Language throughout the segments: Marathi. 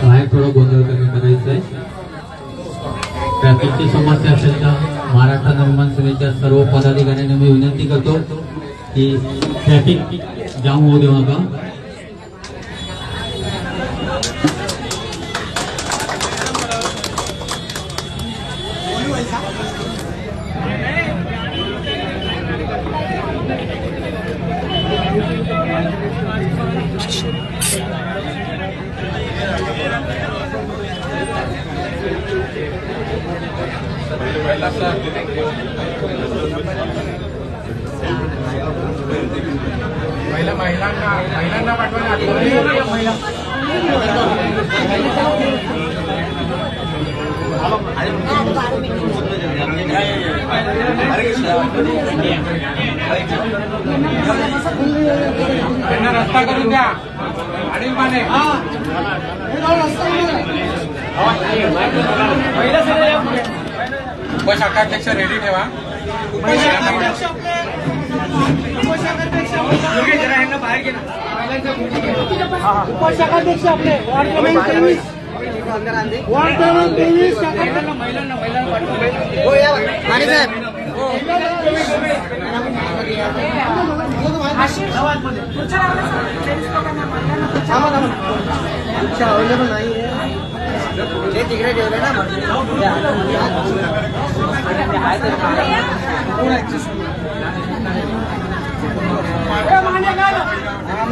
बाहेर थोडं गोंधळ कमी करायचं आहे. ट्रॅफिकची समस्या असेल तर महाराष्ट्र नवनिर्माण सेनेच्या सर्व पदाधिकाऱ्यांना मी विनंती करतो की ट्रॅफिक जाम होऊ देऊ नका. महिलांना पाठवा. त्यांना रस्ता करून द्या. अनिल माने उपशाखाध्यक्ष रेडी ठेवा. उपशाखाध्यक्ष आपले अवेलेबल नाही ते तिकडे ठेवले ना.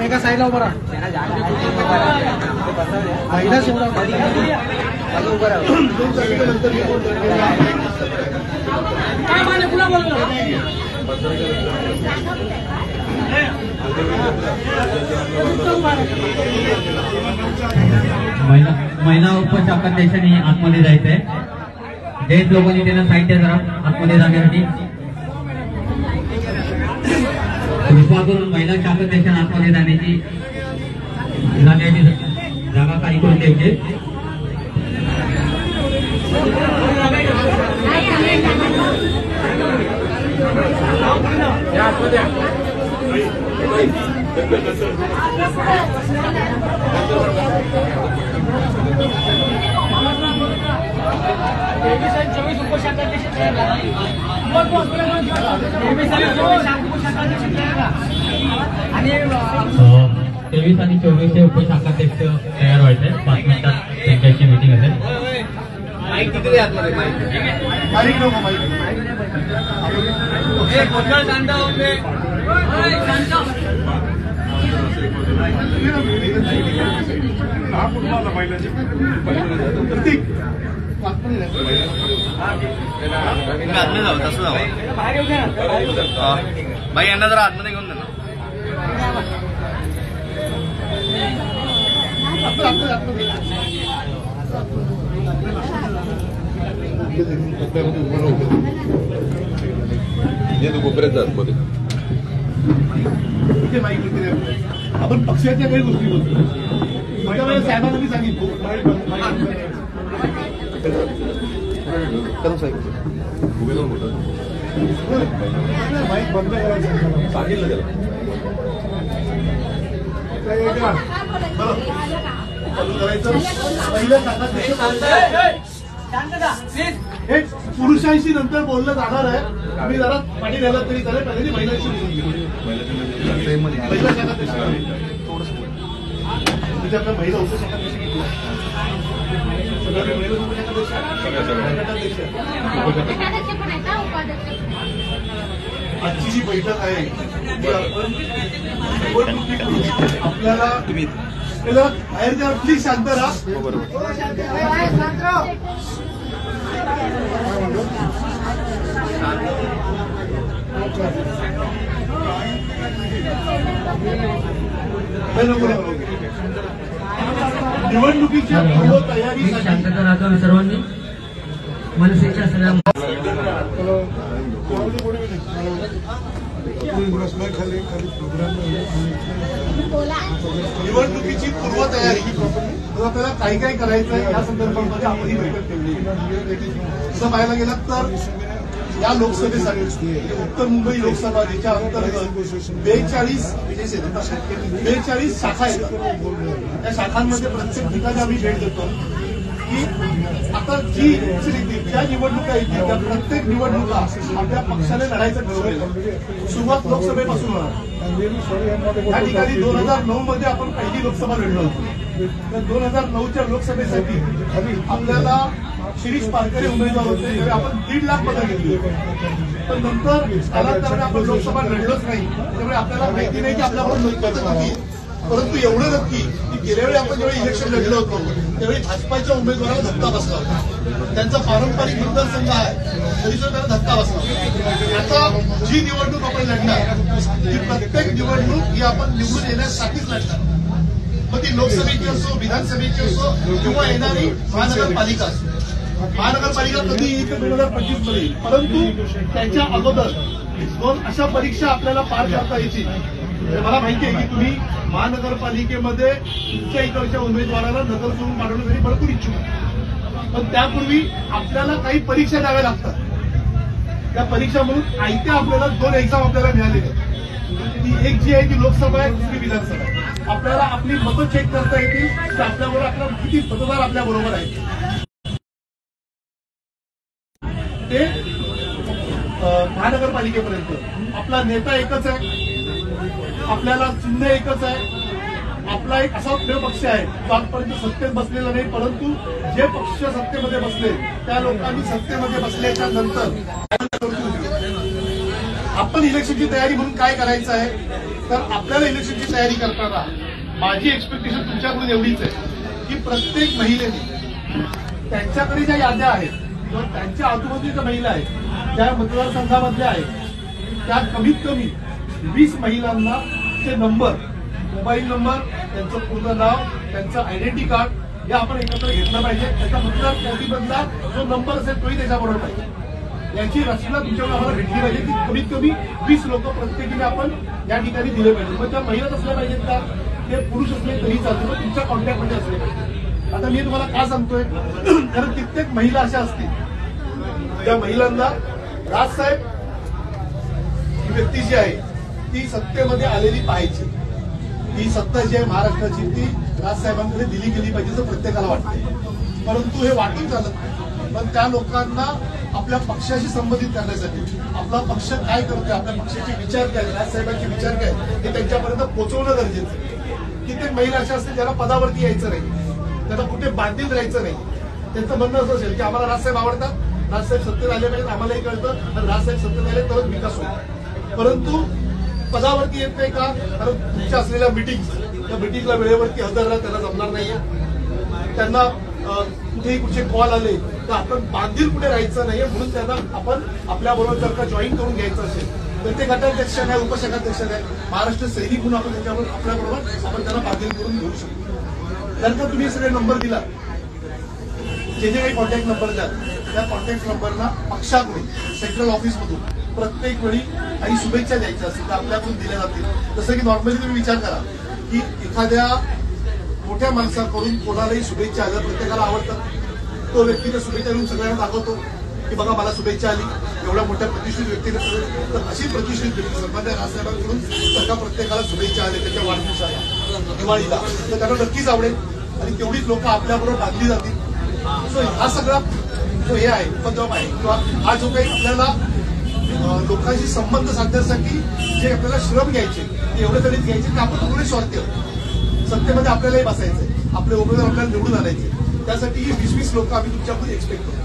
एका साईडला उभं राहा. महिला शिवरा उभं राहा. महिला उपशाखाध्यक्षांनी आतमध्ये जायचंय. जेंट्स लोकांनी त्यांना साहित्य जरा आतमध्ये जाण्यासाठी कृपा करून महिला शाखाध्यक्षांना आतमध्ये जाण्याची जागा काही करून द्यायची. तेवीस आणि 24 उपशाखाध्यक्ष तयार व्हायचे. 5 मिनिटात त्यांच्याशी मीटिंग असेल. भाई यांना जरा आतमध्ये घेऊन देणार. आपण पक्षाच्या काही गोष्टी बोलतो. साहेबांना मी सांगितलं माईक बंद करायचं सांगितलं त्याला. पुरुषांशी नंतर बोललं जाणार आहे. आम्ही जरा पाणी घ्यायला तरी चालेल. पहिल्यांदा महिलांशी महिला शाखाध्यक्ष म्हणजे आपल्या महिला उपशाखाध्यक्ष आजची जी बैठक आहे ती आपण आपल्याला बाहेरच्या प्लीज शांत राहा. निवडणुकीच्या पूर्व तयारी शांतता राखावी सर्वांनी. मनसेच्या सगळ्या निवडणुकीची पूर्व तयारी आपल्याला काही करायचं आहे या संदर्भामध्ये आपण ही बैठक ठेवली. जसं पाहायला गेलं तर या लोकसभेसाठी उत्तर मुंबई लोकसभा जिच्या अंतर्गत 42 शाखा येतात. त्या शाखांमध्ये प्रत्येक ठिकाणी आम्ही भेट देतो की आता जी ज्या निवडणुका येतील त्या प्रत्येक निवडणुका आपल्या पक्षाने लढायचं ठरवलेलं. सुरुवात लोकसभेपासून होणार. या ठिकाणी 2009 मध्ये आपण पहिली लोकसभा लढलो होतो. तर 2009च्या लोकसभेसाठी आपल्याला शिरीष पारकरे उमेदवार होते, त्यावेळी आपण 1.5 लाख मतं घेतली होती. पण नंतर कालांतराने आपण लोकसभा लढलोच नाही. त्यामुळे आपल्याला माहिती नाही की आपल्याकडून मतं किती आहे. परंतु एवढं नक्की की गेल्या वेळी आपण ज्यावेळी इलेक्शन लढलो होतो त्यावेळी भाजपाच्या उमेदवाराला धक्का बसला होता. त्यांचा पारंपरिक मतदारसंघ आहे तरी सुद्धा त्याला धक्का बसला. आता जी निवडणूक आपण लढणार ती प्रत्येक निवडणूक ही आपण निवडून येण्यासाठीच लढणार. मग ती लोकसभेची असो, विधानसभेची असो किंवा येणारी महानगरपालिका असो. महानगरपालिका कधी येईल 2025 मध्ये, परंतु त्याच्या अगोदर 2 अशा परीक्षा आपल्याला पार करता येतील. मला माहिती आहे की तुम्ही महानगरपालिकेमध्ये तुमच्या इकडच्या उमेदवाराला नगरसेवक पाठवण्यासाठी भरपूर इच्छुक आहे. पण त्यापूर्वी आपल्याला काही परीक्षा द्याव्या लागतात. त्या परीक्षा म्हणून आयत्या आपल्याला 2 एक्झाम आपल्याला मिळालेल्या आहेत. ती एक जी आहे ती लोकसभा आहे, दुसरी विधानसभा आहे. आपल्याला आपली मतं चेक करता येतील की आपल्याबरोबर आपला किती मतदार आपल्या बरोबर आहेत. ते महानगरपालिकेपर्यंत आपला नेता एकच आहे, आपल्याला चिन्ह एकच आहे. आपला एक असा पक्ष आहे जो आजपर्यंत सत्तेत बसलेला नाही, परंतु जे पक्ष सत्तेमध्ये बसले त्या लोकांनी सत्तेमध्ये बसल्याच्या नंतर आपण इलेक्शनची तयारी म्हणून काय करायचं आहे. तर आपल्याला इलेक्शनची तयारी करताना माझी एक्सपेक्टेशन तुमच्याकडून एवढीच आहे की प्रत्येक महिलेने त्यांच्याकडे ज्या याद्या आहेत किंवा त्यांच्या आजूबाजूच्या महिला आहेत, ज्या मतदारसंघामधल्या आहेत, त्या कमीत कमी 20 महिलांना ते नंबर, मोबाईल नंबर, त्यांचं पूर्ण नाव, त्यांचं आयडेंटिटी कार्ड हे आपण एकत्र घेतलं पाहिजे. त्याच्या मतदार यादीमधला जो नंबर असेल तोही त्याच्याबरोबर पाहिजे. याची रचना तुमच्याकडे आम्हाला भेटली पाहिजे की कमीत कमी 20 लोक प्रत्येकीने आपण या ठिकाणी दिले पाहिजे. मग त्या महिलाच असल्या पाहिजेत का, ते पुरुष असले तरी चालते, मग तुमच्या कॉन्टॅक्टमध्ये असले पाहिजे. आता मी तुम्हाला का सांगतोय, कारण कित्येक महिला अशा असतील त्या महिलांना राजसाहेब ही व्यक्ती जी आहे ती सत्तेमध्ये आलेली पाहिजे. ही सत्ता जी आहे महाराष्ट्राची ती राजसाहेबांकडे दिली गेली पाहिजे असं प्रत्येकाला वाटते. परंतु हे वाटून चालत नाही. पण त्या लोकांना आपल्या पक्षाशी संबंधित करण्यासाठी आपला पक्ष काय करतोय, आपल्या पक्षाचे विचार काय, राजसाहेबांचे विचार काय हे त्यांच्यापर्यंत पोहोचवणं गरजेचं आहे. कित्येक महिला अशा असतील ज्याला पदावरती यायचं नाही, त्यांना कुठे बांधीत राहायचं नाही. त्यांचं म्हणणं असं असेल की आम्हाला राजसाहेब आवडतात, राजसाहेब सत्तेत आले पाहिजेत, आम्हालाही कळतं आणि राजसाहेब सत्तेत आले तरच विकास होईल. परंतु पदावरती येत नाही का, कारण तुमच्या असलेल्या मिटिंग, त्या मिटिंगला वेळेवरती हजर राहा त्यांना जमणार नाहीये. त्यांना कुठेही कुठचे कॉल आले तर आपण बांधील कुठे राहायचं नाहीये, म्हणून त्यांना आपण आपल्याबरोबर जर का जॉईन करून घ्यायचं असेल तर ते गटाध्यक्ष आहे, उपशाखाध्यक्ष आहे, महाराष्ट्र सैनिक म्हणून आपण त्याच्यावर आपल्याबरोबर आपण त्यांना बांधील करून घेऊ शकतो. जर का तुम्ही सगळे नंबर दिला, जे काही कॉन्टॅक्ट नंबर द्याल त्या कॉन्टॅक्ट नंबरला पक्षाकडून सेंट्रल ऑफिसमधून प्रत्येक वेळी काही शुभेच्छा द्यायच्या असतील तर आपल्याकडून दिल्या जातील. जसं की नॉर्मली तुम्ही विचार करा की एखाद्या मोठ्या माणसाकडून कोणालाही शुभेच्छा आल्या, प्रत्येकाला आवडतात. तो व्यक्ती त्या शुभेच्छा देऊन सगळ्यांना दाखवतो की बघा मला शुभेच्छा आली, एवढ्या मोठ्या प्रतिष्ठित व्यक्तीने. तर अशी प्रतिष्ठित व्यक्ती सन्माननीय राजसाहेबांकडून जर का प्रत्येकाला शुभेच्छा आल्या त्याच्या वाढदिवसाला, दिवाळीला, तर त्यांना नक्कीच आवडेल आणि तेवढीच लोक आपल्याबरोबर बांधली जातील. सो हा सगळा जो हे आहे उपक्रम आहे किंवा हा जो काही आपल्याला लोकांशी संबंध साधण्यासाठी जे आपल्याला श्रम घ्यायचे ते एवढे तरीच घ्यायचे की आपण थोडे स्वार्थी आहोत. सत्तेमध्ये आपल्यालाही बसायचंय, आपले उमेदवार आपल्याला निवडून आणायचे. त्यासाठी ही 20-20 लोक आम्ही तुमच्याकडून एक्सपेक्ट करतो.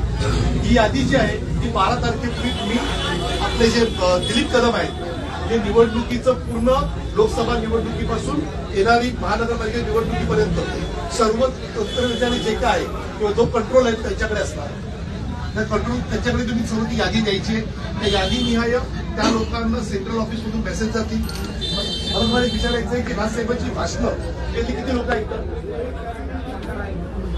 ही यादी जी आहे ती 12 तारखेपूर्वी तुम्ही आपले जे दिलीप कदम आहेत हे निवडणुकीचं पूर्ण लोकसभा निवडणुकीपासून येणारी महानगरपालिका निवडणुकीपर्यंत सर्व तंत्रज्ञान जे काय आहे किंवा जो कंट्रोल आहे त्यांच्याकडे असणार. त्या कंट्रोल त्यांच्याकडे तुम्ही सर्व ती यादी द्यायची. त्या यादीनिहाय त्या लोकांना सेंट्रल ऑफिसमधून मेसेज जातील. मला तुम्हाला विचारायचं आहे की राजसाहेबांची भाषणं यातली किती लोक ऐकतात?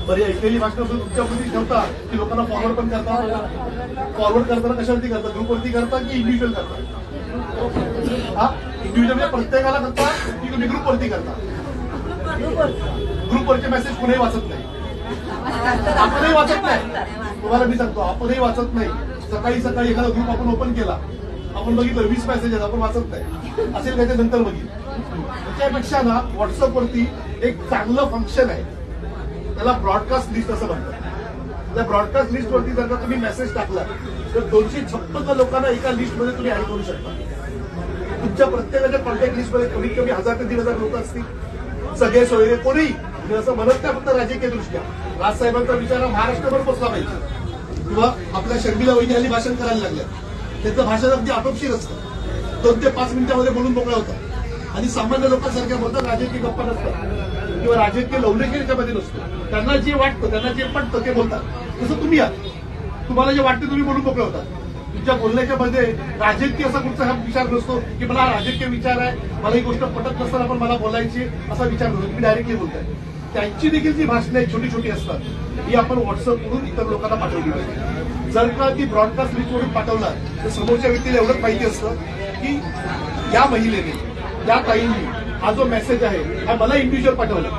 बरं, ऐकलेली भाषणं तुमच्यावरती ठेवता की लोकांना फॉरवर्ड पण करता? फॉरवर्ड करताना कशावरती करता? ग्रुपवरती करता की इंडिव्हिज्युअल करता? हा, इंडिव्हिज्युअल प्रत्येकाला करता की तुम्ही ग्रुपवरती करता? ग्रुपवरचे मेसेज कुणीही वाचत नाही, आपणही वाचत नाही. तुम्हाला मी सांगतो आपणही वाचत नाही. सकाळी सकाळी एखादा ग्रुप आपण ओपन केला, आपण बघितलं 20 मेसेज आहेत, आपण वाचत नाही, असेल काय ते नंतर बघितलं. त्याच्यापेक्षा ना व्हॉट्सअपवरती एक चांगलं फंक्शन आहे, त्याला ब्रॉडकास्ट लिस्ट असं म्हणतात. त्या ब्रॉडकास्ट लिस्टवरती जर का तुम्ही मेसेज टाकला तर 256 लोकांना एका लिस्टमध्ये तुम्ही ऍड करू शकता. तुमच्या प्रत्येकाच्या कॉन्टॅक्ट लिस्टमध्ये कमीत कमी 1000 ते 1500 लोक असतील, सगळे सोयरे कोणीही. म्हणजे असं म्हणत नाही फक्त राजकीय दृष्ट्या, राजसाहेबांचा विचार हा महाराष्ट्रभर पोचला पाहिजे. किंवा आपल्या शर्मिला वहिनी हल्ली भाषण करायला लागल्या, त्यांचं भाषण अगदी आटोपशीर असतं, 2 ते 5 मिनिटांमध्ये बोलून मोकळा होता. आणि सामान्य लोकांसारख्या बोलतात, राजकीय गप्पा नसतात किंवा राजकीय लवलेखी याच्यामध्ये नसतो. त्यांना जे वाटतं, त्यांना जे पटतं ते बोलतात. तसं तुम्ही आहात, तुम्हाला जे वाटतं तुम्ही बोलून मोकळे होतात. तुमच्या बोलण्याच्या मध्ये राजकीय असा कुठचा हा विचार नसतो की मला राजकीय विचार आहे, मला ही गोष्ट पटत नसताना पण मला बोलायची असा विचार नसतो. तुम्ही डायरेक्टली बोलताय. त्यांची देखील जी भाषणं आहेत छोटी छोटी असतात, ही आपण व्हॉट्सअपवरून इतर लोकांना पाठवली पाहिजे. जर का ती ब्रॉडकास्ट लिस्टवरून पाठवला तर समोरच्या व्यक्तीला एवढंच माहिती असतं की या महिलेने, या ताईंनी हा जो मेसेज आहे हा मला इंडिव्हिज्युअल पाठवला,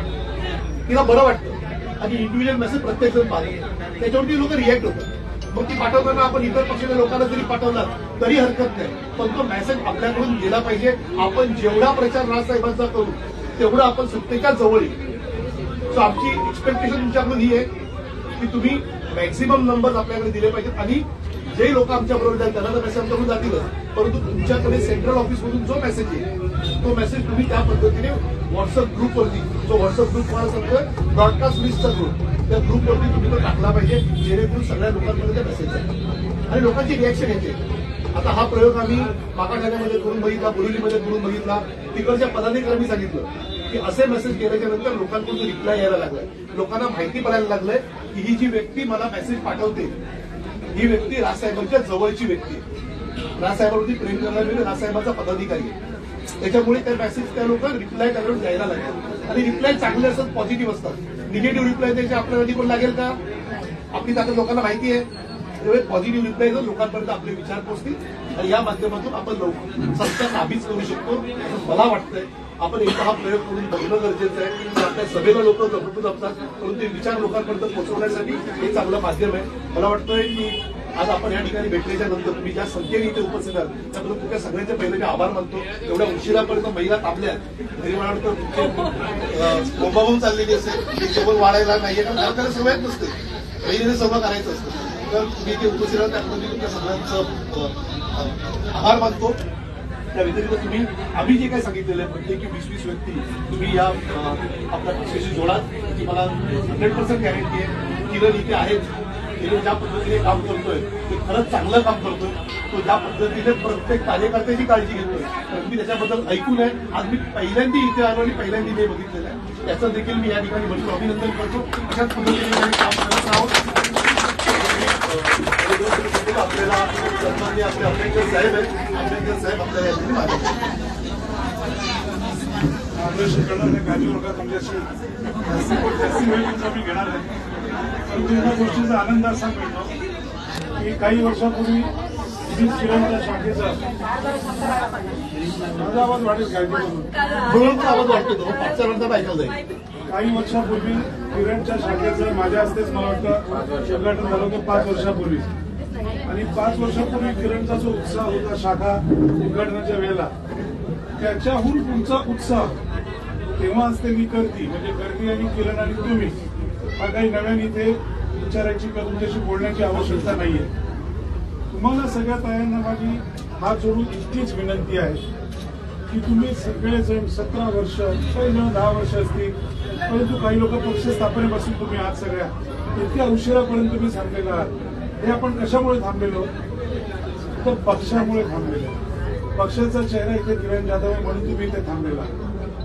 तिला बरं वाटतं आणि इंडिव्हिज्युअल मेसेज प्रत्येक जण पाहतो, त्याच्यावरती लोक रिॲक्ट होतात. मग ती पाठवताना आपण इतर पक्षाच्या लोकांना जरी पाठवला तरी हरकत नाही, पण तो मेसेज आपल्याकडून गेला पाहिजे. आपण जेवढा प्रचार राजसाहेबांचा करू तेवढा आपण सत्तेच्या जवळ येऊ. सो आमची एक्सपेक्टेशन तुमच्याकडून ही आहे की तुम्ही मॅक्झिमम नंबर आपल्याकडे दिले पाहिजेत आणि जे लोक आमच्याबरोबर जाईल त्यांना तर मेसेज आमच्याकडून जातीलच, परंतु तुमच्याकडे सेंट्रल ऑफिसमधून जो मेसेज येईल तो मेसेज तुम्ही त्या पद्धतीने व्हॉट्सअप ग्रुपवरती, जो व्हॉट्सअप ग्रुप मला सांगतोय ब्रॉडकास्ट लिस्टचा ग्रुप, त्या ग्रुपवरती तुम्ही तो टाकला पाहिजे, जेणेकरून सगळ्या लोकांमध्ये ते मेसेज आहे आणि लोकांची रिॲक्शन येते. आता हा प्रयोग आम्ही मागाठाण्यामध्ये करून बघितला, बोरिवलीमध्ये करून बघितला. तिकडच्या पदाधिकाऱ्यांनी सांगितलं की असे मेसेज केल्याच्या नंतर लोकांकडून रिप्लाय यायला लागलाय, लोकांना माहिती पडायला लागलंय की ही जी व्यक्ती मला मेसेज पाठवते ही व्यक्ती राजसाहेबांच्या जवळची व्यक्ती आहे, राजसाहेबांवरती प्रेम करणारी राजसाहेबांचा पदाधिकारी आहे. त्याच्यामुळे त्या मेसेज त्या लोक रिप्लाय त्याकडून द्यायला लागतात आणि रिप्लाय चांगले असतात, पॉझिटिव्ह असतात. निगेटिव्ह रिप्लाय द्यायचे आपल्याला कोण लागेल का? आपली ताकद लोकांना माहिती आहे. त्यामुळे पॉझिटिव्ह रिप्लाय जर लोकांपर्यंत आपले विचार पोहोचतील आणि या माध्यमातून आपण सत्ता नाबीज करू शकतो असं मला वाटतंय. आपण एकदा हा प्रयोग करून बघणं गरजेचं आहे की आपल्या सभेला लोक जमून जमतात, परंतु ते विचार लोकांपर्यंत पोहोचवण्यासाठी हे चांगलं माध्यम आहे. मला वाटतंय की आज आपण या ठिकाणी भेटल्याच्या नंतर तुम्ही ज्या संख्येने इथे उपस्थित आहात त्याबद्दल तुमच्या सगळ्यांचे पहिले मी आभार मानतो. एवढ्या उशिरापर्यंत महिला थांबल्या तरी मला वाटतं तुमचे बोंबाबोंब चाललेली असेल की जेवण वाढायला नाहीये, कारण त्याला सवयच नसते, महिलेने सभा करायचं असतं. तर तुम्ही इथे उपस्थित आहात त्याबद्दल तुमच्या सगळ्यांचं आभार मानतो. त्या व्यतिरिक्त तुम्ही आम्ही जे काही सांगितलेलं आहे प्रत्येकी 20-20 व्यक्ती तुम्ही या आपल्या पक्षाशी जोडा, की मला 100% गॅरंटी आहे. किरण इथे आहेत, किरण ज्या पद्धतीने काम करतोय ते खरंच चांगलं काम करतोय. तो ज्या पद्धतीने प्रत्येक कार्यकर्त्याची काळजी घेतोय तर मी त्याच्याबद्दल ऐकून आहे. आज मी पहिल्यांदा इथे आलो आणि पहिल्यांदा मी बघितलेलं आहे, त्याचं देखील मी या ठिकाणी भरपूर अभिनंदन करतो. अशाच पद्धतीने आम्ही काम करत आहोत. आपल्याला सन्माननीय आपले आंबेडकर साहेब आहेत, आंबेडकर साहेब आपल्याला याची माहिती काही लोक तुमच्याशी जास्ती वेळ मी घेणार आहे. परंतु या गोष्टीचा आनंद असा मिळतो की काही वर्षापूर्वी किरणच्या शाखेचा माझा आवाज वाढेल म्हणून आवाज वाटतो तो 5 वर्षात ऐकलं जाईल. काही वर्षापूर्वी किरणच्या शाखेचं माझ्या हस्तेच मला वाटतं उद्घाटन झालं होतं 5 वर्षापूर्वी. आणि 5 वर्षापूर्वी किरणचा जो उत्साह होता शाखा उद्घाटनाच्या वेळेला, त्याच्याहून पुढचा उत्साह तेव्हाच ते मी करती म्हणजे करती आणि किरण आणि तुम्ही हा काही नव्याने इथे विचारायची किंवा तुमच्याशी बोलण्याची आवश्यकता नाहीये. तुम्हाला सगळ्या तायांना माझी हात जोडून इतकीच विनंती आहे की तुम्ही सगळेजण 17 वर्ष, काही जण 10 वर्ष असतील, परंतु काही लोक पक्ष स्थापनेपासून तुम्ही आज सगळ्या इतक्या उशिरापर्यंत तुम्ही थांबलेला आहात. हे आपण कशामुळे थांबलेलो तर पक्षामुळे थांबलेलो. पक्षाचा चेहरा इथे किरण जाधव आहे म्हणून तुम्ही इथे थांबलेला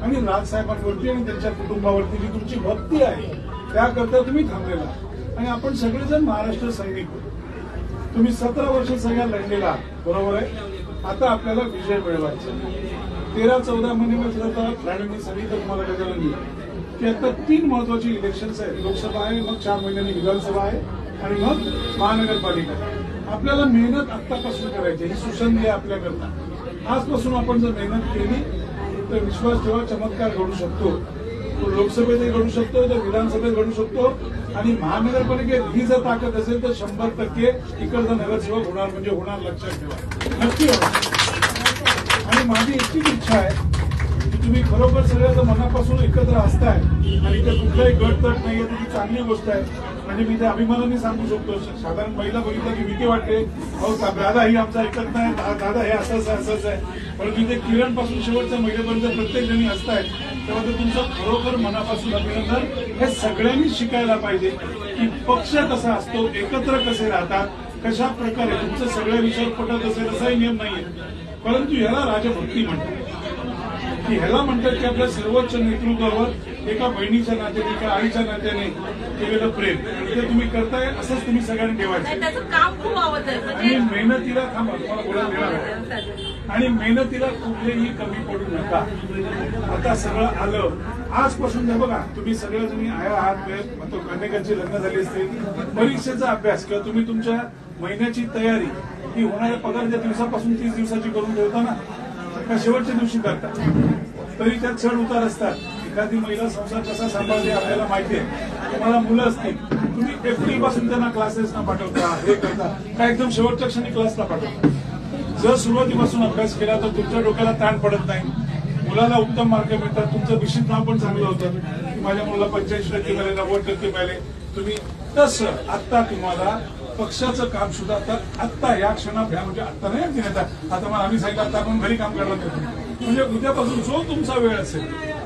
आणि राजसाहेबांवरती आणि त्यांच्या कुटुंबावरती जी तुमची भक्ती आहे त्याकरता तुम्ही थांबलेला. आणि आपण सगळेजण महाराष्ट्र सैनिक, तुम्ही 17 वर्ष सगळ्या लढलेला बरोबर आहे. आता आपल्याला विजय मिळवायचा. 13-14 महिन्यामध्ये राणींनी सांगितलं तुम्हाला गजानननी की आता 3 महत्वाची इलेक्शन्स आहेत. लोकसभा आहे, मग 4 महिन्यांनी विधानसभा आहे आणि मग महानगरपालिका. आपल्याला मेहनत आत्तापासून करायची, ही सुसंधी आहे आपल्याकरता. आजपासून आपण जर मेहनत केली तर विश्वास ठेवा चमत्कार घडू शकतो. तो लोकसभेतही घडू शकतो, तो विधानसभेत घडू शकतो, आणि महानगरपालिकेत ही जर ताकद असेल तर 100% इकडचा नगरसेवक होणार म्हणजे होणार, लक्षात ठेवा, नक्की होणार. आणि माझी इतकीच इच्छा आहे की तुम्ही खरोखर सगळ्या मनापासून एकत्र असताय आणि इथे कुठलाही गटतट नाहीये, ती चांगली गोष्ट आहे. म्हणजे मी ते अभिमानाने सांगू शकतो. साधारण महिला बघितलं की भीती वाटते, अहो दादा ही आमचा ऐकत नाही, दादा हे असंच आहे. परंतु इथे किरण पासून शेवटच्या महिलेपर्यंत प्रत्येक जणी असतायत, तेव्हा ते तुमचं खरोखर मनापासून अभिनंदन. हे सगळ्यांनी शिकायला पाहिजे की पक्ष कसा असतो, एकत्र कसे राहतात, कशा प्रकारे तुमचं सगळ्या विषयावर पटत असेल असाही नियम नाहीये. परंतु ह्याला राजभक्ती म्हणतात, की ह्याला म्हणतात की आपल्या सर्वोच्च नेतृत्वावर एका बहिणीच्या नात्याने, एका आईच्या नात्याने केलेलं प्रेम, ते तुम्ही करताय असंच तुम्ही सगळ्यांनी ठेवायचं. त्याचं काम खूप आवडतं आणि मेहनतीला थांबा, तुम्हाला बोलायला देणार आहे. आणि मेहनतीला कुठलेही कमी पडू नका. आता सगळं आलं आजपासून द्या. बघा तुम्ही सगळ्याजणी आया आहात, अनेकांची लग्न झाली असतील, परीक्षेचा अभ्यास किंवा तुम्ही तुमच्या महिन्याची तयारी ही होणाऱ्या पगारच्या दिवसापासून 30 दिवसाची करून ठेवता ना, का शेवटच्या दिवशी करता, तरी त्यात चढ उतार असतात. एखादी महिला संसार कसा सांभाळते आपल्याला माहिती आहे. तुम्हाला मुलं असतील, तुम्ही एप्रिल पासून त्यांना क्लासेसना पाठवता, हे करता का एकदम शेवटच्या क्षणी क्लासला पाठवता. जर सुरुवातीपासून अभ्यास केला तर तुमच्या डोक्याला ताण पडत नाही, मुलाला उत्तम मार्क मिळतात, तुमचं विशिष्ट नाव पण चांगलं होतं की माझ्या मुलाला 85% मिळाले, 90% मिळाले. तुम्ही तसं आता तुम्हाला पक्षाचं काम सुद्धा आता या क्षणात म्हणजे आता नाही अगदी नेता, आता मला आम्ही सांगितलं आता आपण घरी काम करणार होतो, म्हणजे उद्यापासून जो तुमचा वेळ असेल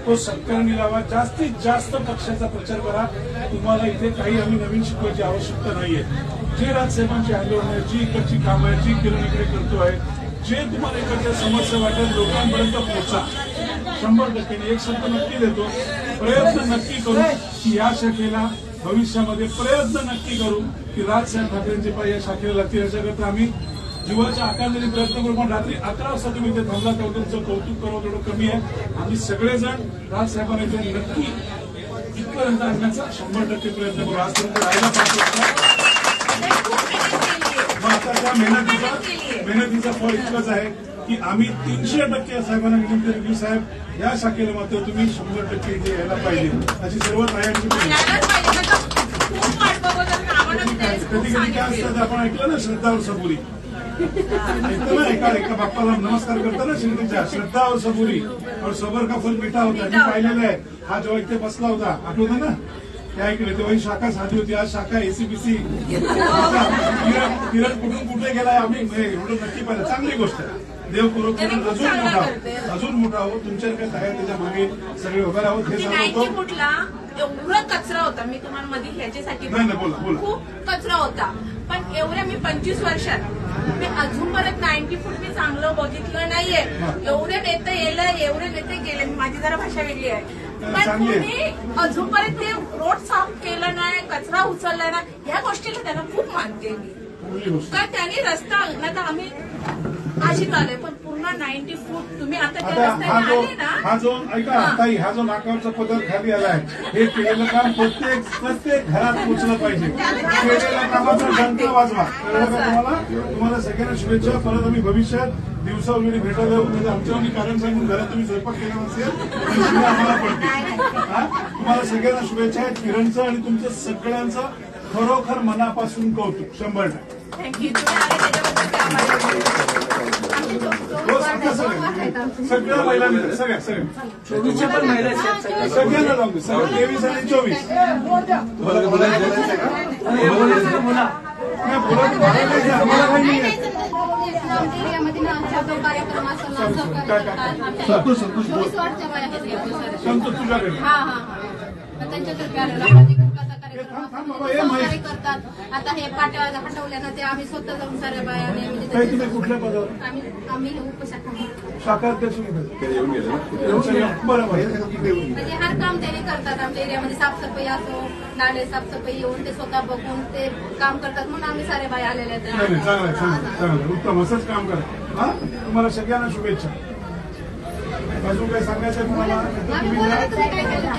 तो सत्कारणी लावा. जास्तीत जास्त पक्षाचा प्रचार करा. तुम्हाला इथे काही आम्ही नवीन शिकवायची आवश्यकता नाहीये. जे राजसाहेबांची आंदोलन आहे, जी इकडची कामं आहे, जी किरण इकडे करतो आहे, जे तुम्हाला इकडच्या समस्या वाटत लोकांपर्यंत पोहोचा. 100% एक शब्द नक्की देतो, प्रयत्न नक्की करू की या शाखेला भविष्यामध्ये प्रयत्न नक्की करू की राजसाहेब ठाकरेंचे पाय या शाखेला लागतील. याच्याकरता आम्ही जीवाच्या आकाराने प्रयत्न करू. पण रात्री 11 वाजता तुम्ही इथे थांबला तेव्हा तुमचं कौतुक करावं तेवढं कमी आहे. आम्ही सगळेजण राजसाहेबांना इथे नक्की इथपर्यंत आणण्याचा 100% प्रयत्न करू. आजपर्यंत राहायला पाहिजे. मग आता त्या मेहनतीचा फळ इतकंच आहे की आम्ही 300% साहेबांना विनंती केली की साहेब या शाखेला मात्र तुम्ही 100% इथे यायला पाहिजे, अशी सर्व तयारी कधी कधी काय असतात. आपण ऐकलं ना श्रद्धावर सबुरी, ऐकतं ना, एका बाप्पाला नमस्कार करताना शिर्डीच्या श्रद्धावर सबुरी और सबर का फल मिठा होता. मी पाहिलेलं आहे. हा जेव्हा इथे बसला होता आठवतं ना, त्या इकडे तेव्हा ही शाखा साधी होती, आज शाखा एसीबीसी. किरण कुठून कुठे गेलाय आम्ही एवढं नक्की पाहिलं. चांगली गोष्ट आहे. देव करो अजून मोठा हो. तुमच्या काय तयार त्याच्या मागे सगळे उभे राहून हे सांगतो. कुठला एवढा कचरा होता, मी तुम्हाला मध्ये ह्याच्यासाठी बोला खूप कचरा होता, पण एवढ्या मी 25 वर्षात मी अजूनपर्यंत 90 फूट मी चांगलं बघितलं नाहीये. एवढे नेते येलं, एवढे नेते गेले, माझी जरा भाषा वेगळी आहे, पण तुम्ही अजूनपर्यंत ते रोड साफ केलं नाही, कचरा उचलला नाही, या गोष्टीला त्यांना खूप मानते मी. का त्यांनी रस्ता आणला तर आम्ही आशिक आले, पण पूर्ण 90 फूट तुम्ही आता त्या रस्त्याने आले ना. हा जो ऐका ताई, हा जो नाकावरचा पदर खाली आलाय, हे केलेलं काम प्रत्येक घरात पोचलं पाहिजे. केलेल्या कामाचा डंका वाजवा. कळलं का तुम्हाला सगळ्यांना शुभेच्छा. परत आम्ही भविष्यात दिवसावेळी भेटायला येऊ. म्हणजे आमच्यावर कारण सांगून घरात तुम्ही स्वयंपाक केला नसेल आम्हाला पडते. तुम्हाला सगळ्यांना शुभेच्छा आहेत. किरणचं आणि तुमचं सगळ्यांचं खरोखर मनापासून कौतुक. 100%. थँक्यू. सगळ्या महिलांनी सगळ्यांना जाऊ दे. 23 आणि 24 संतोष तुझ्याकडे करतात. आता हे पाट्या हटवल्यानं ते आम्ही स्वतः जाऊन साऱ्या बायाने काही तुम्ही कुठल्या पदावर आम्ही उपशाखा शाखाध्यक्ष बरोबर म्हणजे हर काम त्याने करतात. आमच्या एरियामध्ये साफसफाई असो, नाले साफसफाई येऊन ते स्वतः बघून ते काम करतात, म्हणून आम्ही साऱ्या बाया आलेल्या आहेत. चांगलं उत्तम असंच काम करा. तुम्हाला सगळ्यांना शुभेच्छा. अजून काही सांगायचं आहे तुम्हाला आम्ही बोला ना, तुम्ही काय केलं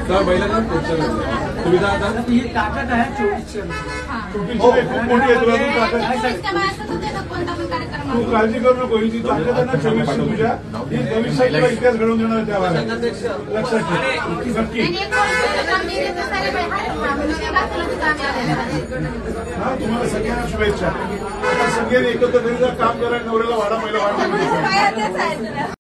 तर महिलांना प्रोत्साहन सुविधा आता ही ताकद आहे 24 हा. छोटीशी आहे, खूप मोठी आहे तुला तू ताकद त्या बायाचं तर त्याचा कोणता पण कार्यक्रम तू असो. काळजी करू नको ही जी ताकद आहे ना 24 तुझ्या ही भविष्यात तुला इतिहास घडवून देणार त्या भागात लक्षात ठेव नक्की आणि एक गोष्ट काम दिली तर सारे बाई हात आम्ही गावाला आम्ही आलेले आहेत. हा तुम्हाला सगळ्यांना शुभेच्छा आता सगळ्यांनी एकत्र घरी जा, काम करा, नवऱ्याला वाढा पहिला वाढ बाया तेच आहेत.